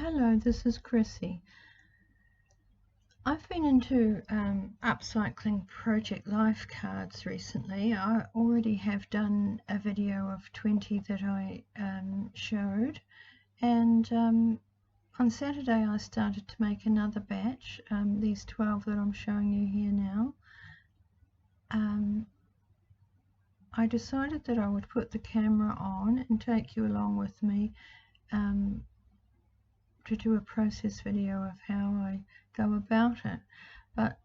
Hello, this is Chrissy. I've been into upcycling Project Life cards recently. I already have done a video of 20 that I showed, and on Saturday I started to make another batch, these 12 that I'm showing you here now. I decided that I would put the camera on and take you along with me to do a process video of how I go about it, but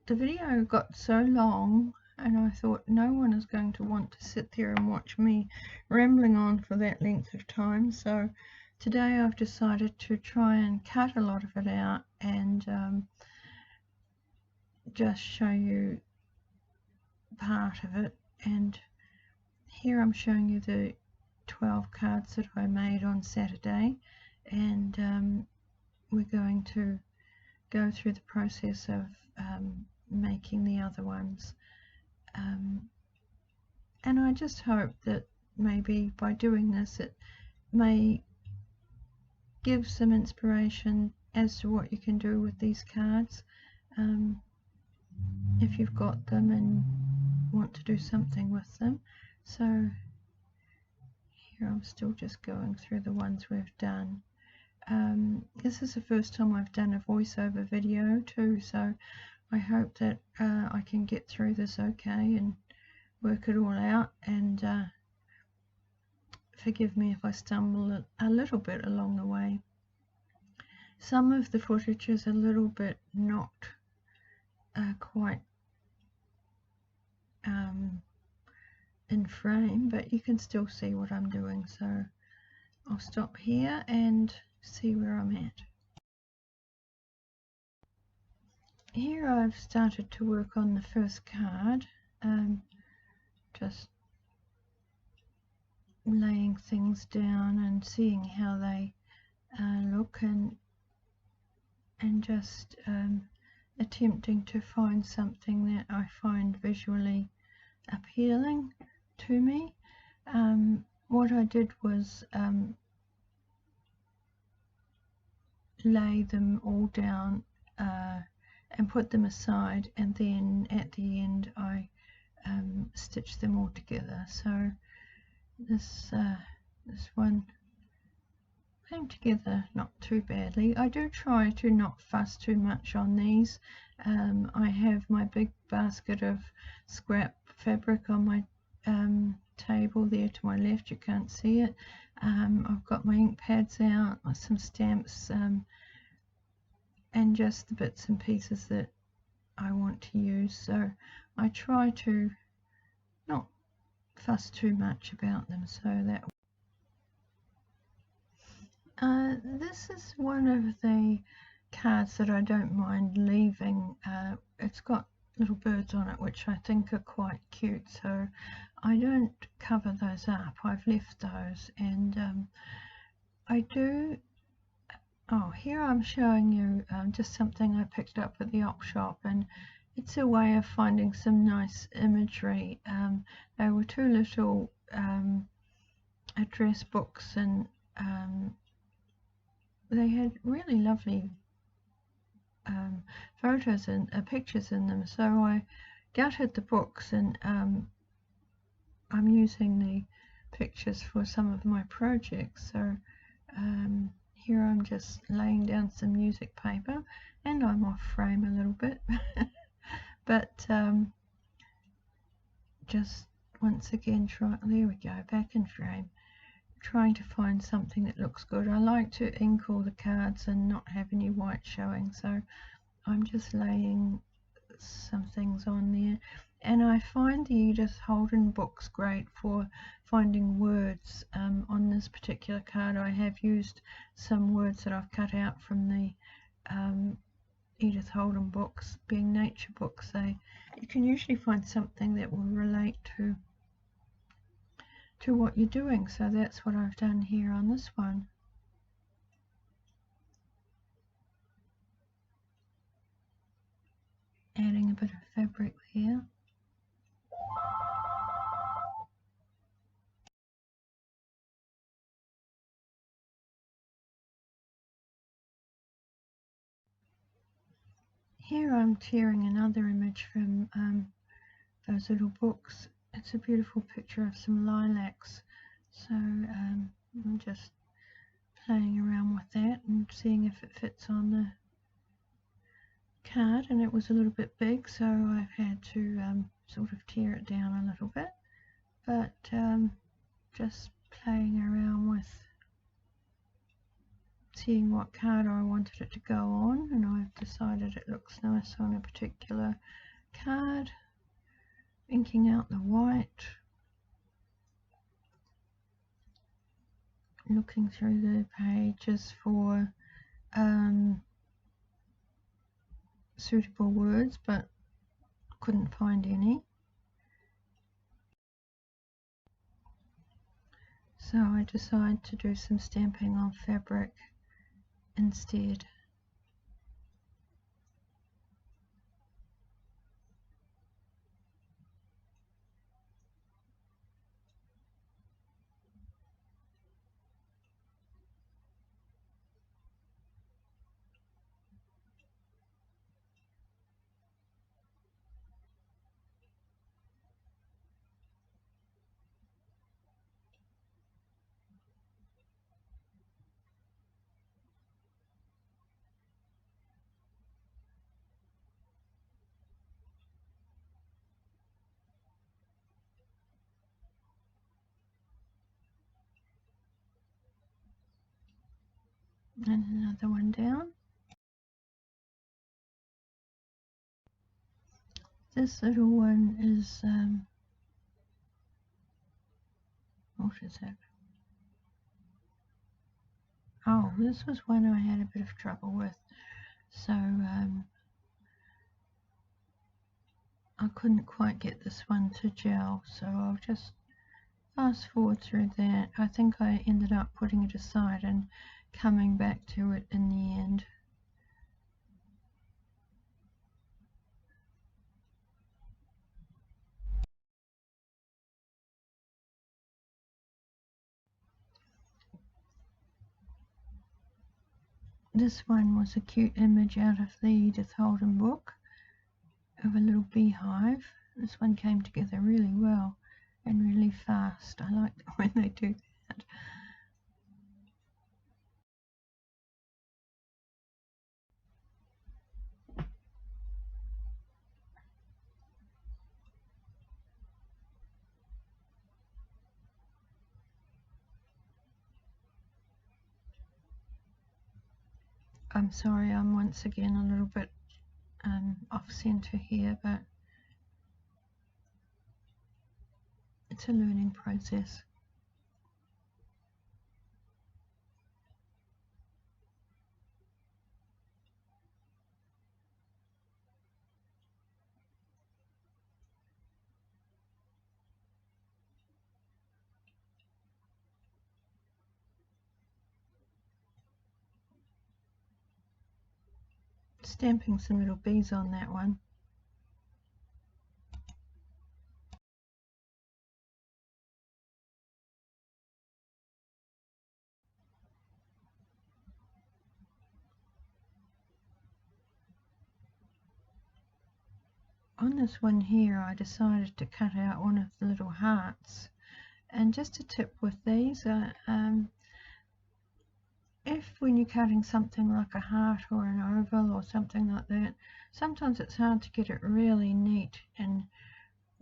the video got so long and I thought no one is going to want to sit there and watch me rambling on for that length of time, so today I've decided to try and cut a lot of it out and just show you part of it. And here I'm showing you the 12 cards that I made on Saturday, and we're going to go through the process of making the other ones, and I just hope that maybe by doing this it may give some inspiration as to what you can do with these cards if you've got them and want to do something with them. So here I'm still just going through the ones we've done. This is the first time I've done a voiceover video too, so I hope that I can get through this okay and work it all out, and forgive me if I stumble a little bit along the way. Some of the footage is a little bit not quite in frame, but you can still see what I'm doing, so I'll stop here and see where I'm at. Here I've started to work on the first card, just laying things down and seeing how they look, and just attempting to find something that I find visually appealing to me. What I did was lay them all down and put them aside, and then at the end I stitched them all together. So this one came together not too badly. I do try to not fuss too much on these. I have my big basket of scrap fabric on my table there to my left. You can't see it. I've got my ink pads out, some stamps, and just the bits and pieces that I want to use. So I try to not fuss too much about them. So that this is one of the cards that I don't mind leaving. It's got little birds on it which I think are quite cute, so I don't cover those up. I've left those, and I do. Oh, here I'm showing you just something I picked up at the op shop, and it's a way of finding some nice imagery. They were two little address books, and they had really lovely photos and pictures in them, so I gutted the books, and I'm using the pictures for some of my projects. So here I'm just laying down some music paper, and I'm off frame a little bit but just once again there we go, back in frame, trying to find something that looks good. I like to ink all the cards and not have any white showing, so I'm just laying some things on there. And I find the Edith Holden books great for finding words. On this particular card I have used some words that I've cut out from the Edith Holden books. Being nature books, you can usually find something that will relate to what you're doing. So that's what I've done here on this one. Adding a bit of fabric there. Here I'm tearing another image from those little books. It's a beautiful picture of some lilacs, so I'm just playing around with that and seeing if it fits on the card, and it was a little bit big, so I've had to sort of tear it down a little bit, but just playing around with seeing what card I wanted it to go on, and I've decided it looks nice on a particular card. Inking out the white, looking through the pages for suitable words, but couldn't find any. So I decided to do some stamping on fabric instead. And another one down. This little one is, what is it? Oh, this was one I had a bit of trouble with. So I couldn't quite get this one to gel, so I'll just fast forward through that. I think I ended up putting it aside and coming back to it in the end. This one was a cute image out of the Edith Holden book of a little beehive. This one came together really well and really fast. I like when they do that. I'm sorry, I'm once again a little bit off center here, but it's a learning process. Stamping some little bees on that one. On this one here, I decided to cut out one of the little hearts. And just a tip with these, if when you're cutting something like a heart or an oval or something like that, sometimes it's hard to get it really neat, and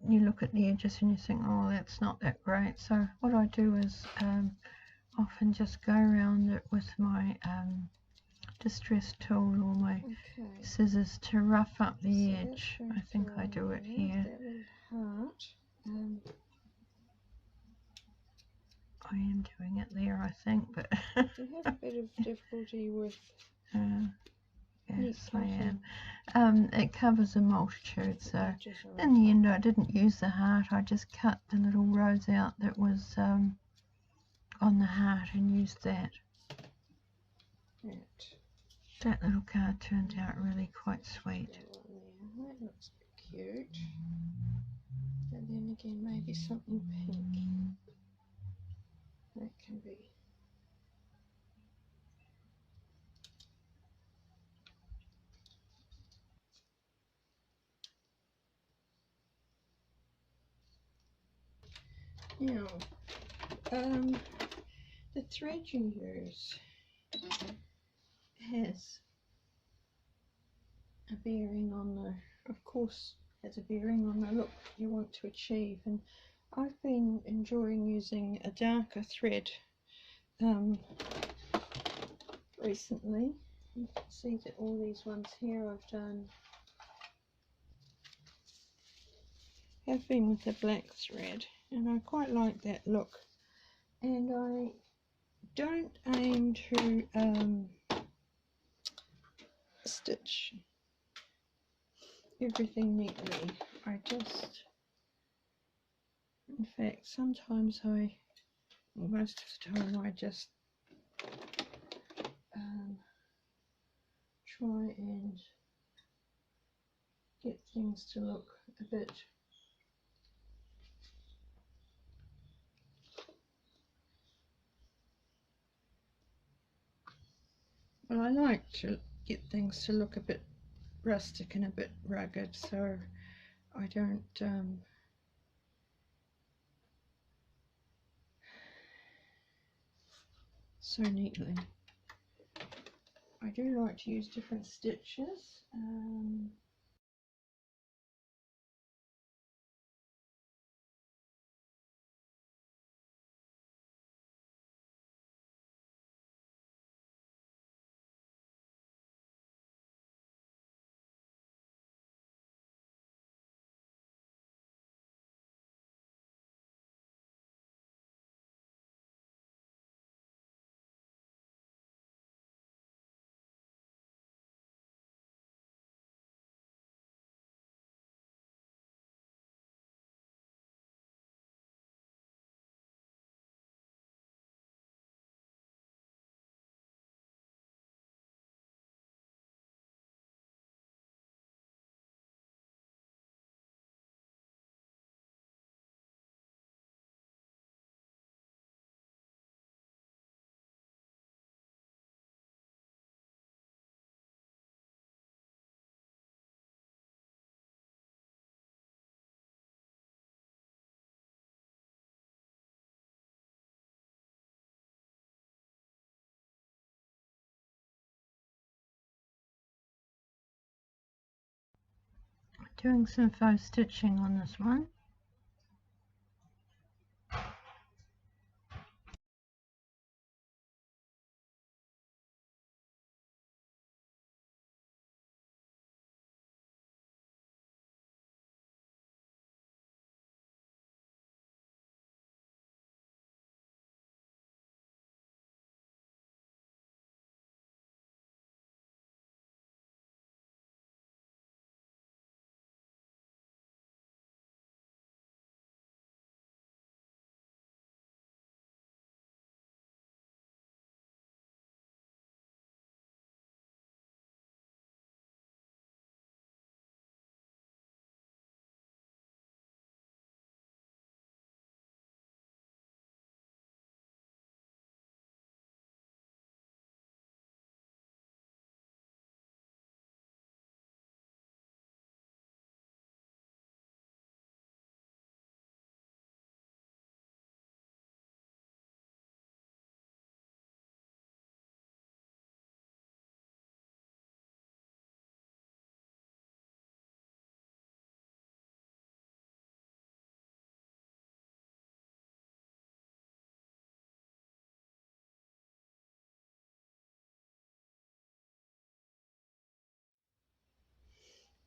you look at the edges and you think, oh, that's not that great. So what I do is often just go around it with my distress tool or my scissors to rough up the edge. I think I do it here. I am doing it there, I think, but you have a bit of difficulty with yes, I am. It covers a multitude, so in the end I didn't use the heart. I just cut the little rose out that was on the heart and used that. Right. That little card turned out really quite sweet. That looks cute. And then again, maybe something pink. That can be. Now, the thread you use has a bearing on the, of course, has a bearing on the look you want to achieve. And I've been enjoying using a darker thread recently. You can see that all these ones here I've done have been with a black thread, and I quite like that look. And I don't aim to stitch everything neatly. I just, in fact, sometimes well, most of the time I just try and get things to look a bit well, I like to get things to look a bit rustic and a bit rugged, so I don't sew neatly. I do like to use different stitches. Doing some faux stitching on this one.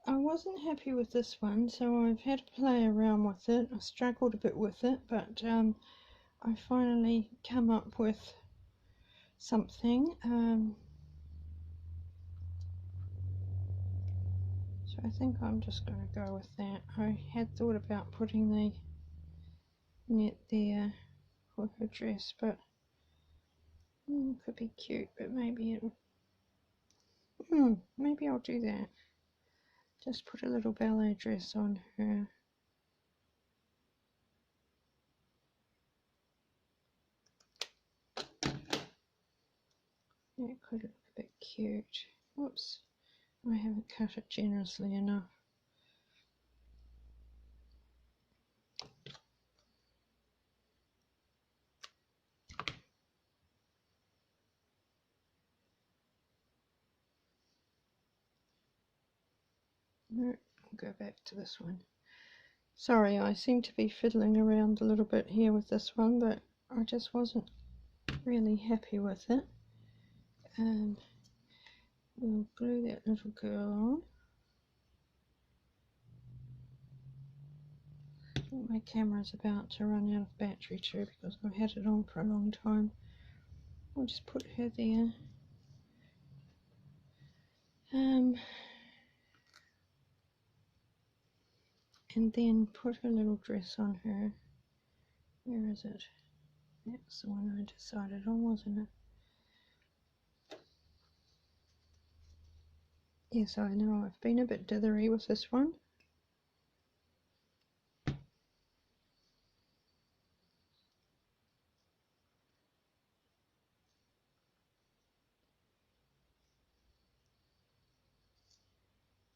I wasn't happy with this one, so I've had to play around with it. I struggled a bit with it, but I finally come up with something. So I think I'm just going to go with that. I had thought about putting the net there for her dress, but it could be cute, but maybe maybe I'll do that. Just put a little ballet dress on her. That could look a bit cute. Whoops, I haven't cut it generously enough. No, I'll go back to this one. Sorry, I seem to be fiddling around a little bit here with this one, but I just wasn't really happy with it. We'll glue that little girl on. I think my camera's about to run out of battery too, because I've had it on for a long time. I'll just put her there. And then put her little dress on her. Where is it? That's the one I decided on, wasn't it? Yes, I know, I've been a bit dithery with this one.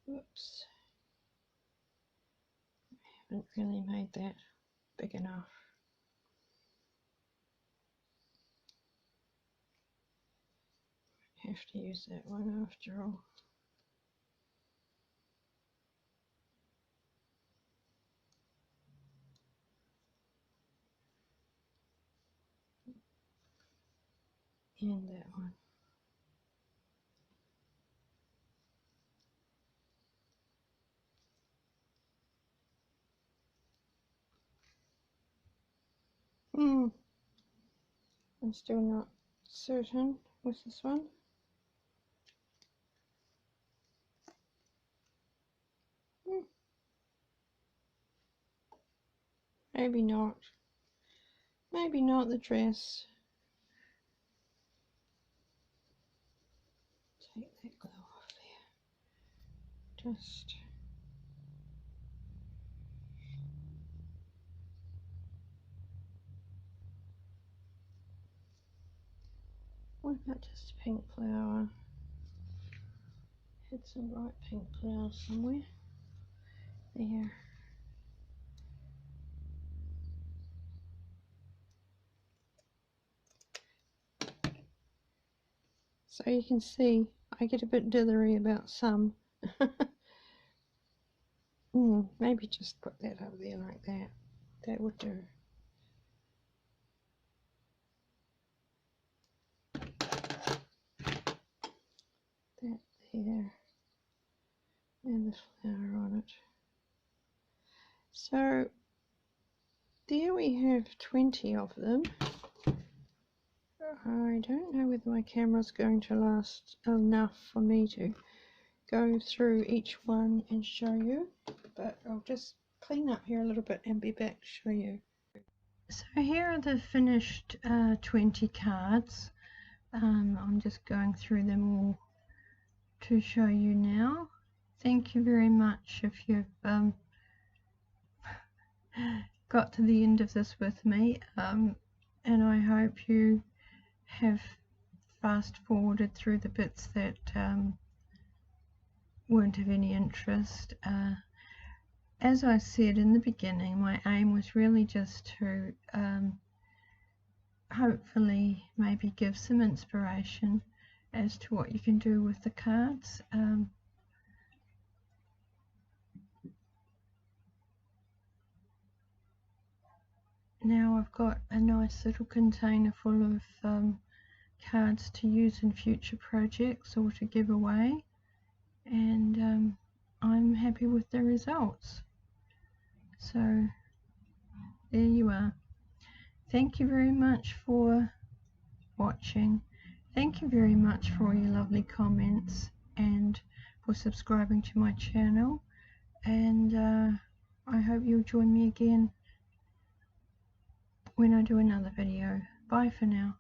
Whoops. I haven't really made that big enough. Have to use that one after all. And that one. I'm still not certain with this one. Maybe not. Maybe not the dress. Take that glue off there. Just what about just a pink flower? Had some bright pink flowers somewhere. There. So you can see I get a bit dithery about some. Maybe just put that over there like that. That would do. That there. And the flower on it. So there we have 20 of them. I don't know whether my camera's going to last enough for me to go through each one and show you, but I'll just clean up here a little bit and be back to show you. So here are the finished 20 cards. I'm just going through them all to show you now. Thank you very much if you've got to the end of this with me, and I hope you have fast forwarded through the bits that weren't of any interest. As I said in the beginning, my aim was really just to hopefully maybe give some inspiration as to what you can do with the cards. Now I've got a nice little container full of cards to use in future projects or to give away, and I'm happy with the results. So there you are. Thank you very much for watching. Thank you very much for all your lovely comments and for subscribing to my channel, and I hope you'll join me again when I do another video. Bye for now.